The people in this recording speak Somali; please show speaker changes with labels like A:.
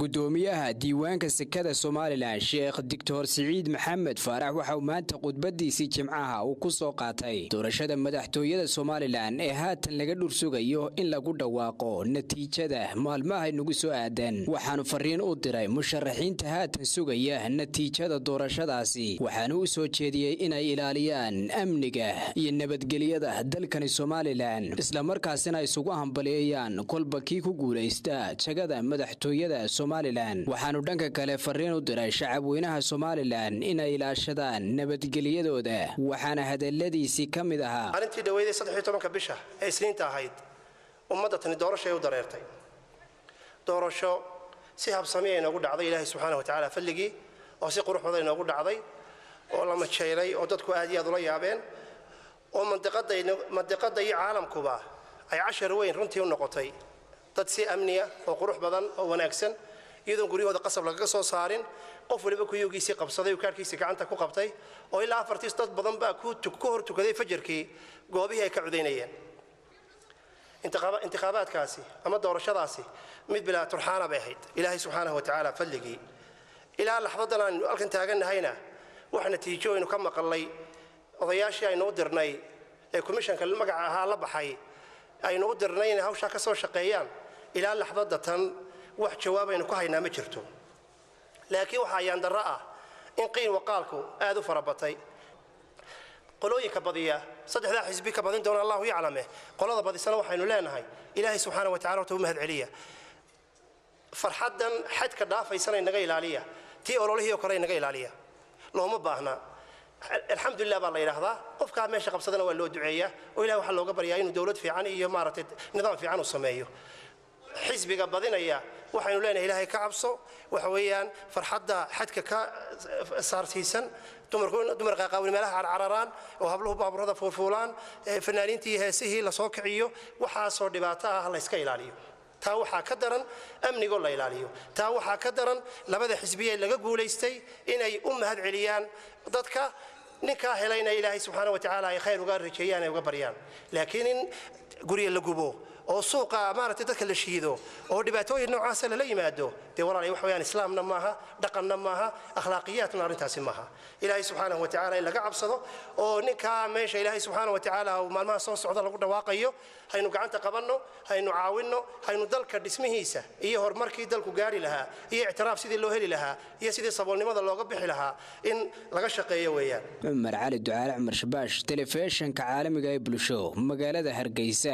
A: gudoomiyaha diiwaanka sekada Soomaaliland Sheekh Dr. Saciid Maxamed Faarax waxa uu maanta khudbadiisii Jimcaha uu ku soo qaatay doorashada madaxtooyada Soomaaliland ee haatan laga dhursugayo in lagu dhawaaqo natiijada maalmaha inagu soo aadan waxaanu fariin u diray musharaxiinta haatan sugaya natiijada doorashadaasi waxaanu u soo jeediyay inay ilaaliyaan amniga iyo nabadgelyada dalkani Soomaaliland isla markaasina isugu hambaleeyaan kolba kii ku guuleysta jagada madaxtooyada Soomaaliland waxaanu dhanka kale fariin u diray shacabweynaha Soomaaliland inay ilaashadaan nabadgelyadooda waxaana hadaladiisii kamid ahaa
B: arintii dhaweeyay 13 bisha ee isniinta ahayd ummadda tan doorasho u dareertay doorasho si habsami ah inagu dhacday Ilaahay subhanahu wa ta'ala falligii oo si qurux badan inagu dhacday oo lama jeelay oo dadku aad iyo aad ula yaabeen oo mantiqada iyo caalamkuba ay 10 weyn runtii u noqotay dad si amniya oo qurux badan oo wanaagsan iyadoo guriyooda qasab laga soo saarin qof waliba ku yugiisi qabsaday oo kaarkiisa gacanta ku qabtay oo ilaa 40 dad badan baa ku hor tukaday fajarkii goobihii ay ka cudeynayeen intiqaabaadkaasi ama doorashadaasi mid bilaa turxaana bay ahayd Ilaahay subhanahu wa ta'ala falligii ilaa laxdadan aan halkan taaganahayna wax natiijo inuu ka maqalay odayaashii aynu u dirnay ee komishanka magaca ahaa la baxay aynu u dirnay in hawsha ka soo shaqeeyaan ilaa laxdada tan wax jawaab aynu ku haynaa ma jirto laakiin waxa ayaan darro ah in qiin waqaalku aad u farabatay qolooyinka badiya saddexda xisbi ka badin doona Allahu yaclame qolada badisana waxaynu leenahay Ilaahay subhanahu wa ta'ala uu mahad celiya farxadan xadka dhaafaysan inaga ilaaliya tii ololihii kore inaga ilaaliya looma baahna alxamdulillah baa la yiraahdaa qofka meesha qabsadana waa loo duceeyaa oo Ilaahay waxa looga baryaa inuu dawlad fiican iyo maaragtay nidaam fiican u sameeyo xisbiga badinaya waxaynu leenahay Ilaahay ka cabso waxa weeyaan farxadda xadka ka saarsiisan dumar qaaqaawin meelaha cararaan oo habluhu baaburada fuulaan fanaaniintii heesihii la soo kiciyo waxa soo dhibaato ah la iska ilaaliyo taa waxa ka daran amniga la ilaaliyo taa waxa ka daran labada xisbiye laga guuleystay inay u mahad celiyaan dadka ninka helayna Ilaahay subhanahu wa ta'ala ay khayr uga rajeeyaan ay uga baryaan laakiin guriga la gubo oo suuqa maartay dadka la shiido oo dhibaatooyin noocaas la yimaado de walaalay wax weeyaan islaamna maaha dhaqanna maaha akhlaaqiyatna arintaasi maaha Ilaahay subhanahu wa ta'ala in laga cabsado oo ninka meesha Ilaahay subhanahu wa ta'ala uu maalmaha soo socda lagu dhawaaqayo haynu gacanta qabanno haynu caawinno haynu dalka dhismihiisa iyo horumarkii dalku gaari lahaa iyo ictiraaf sidii loo heli lahaa iyo sidii saboolnimada looga bixi lahaa in laga shaqeeyo weeyaan
A: Umar Ali Ducaale Umar Shabash telefishinka caalamiga ee bulsho magaalada Hargeysa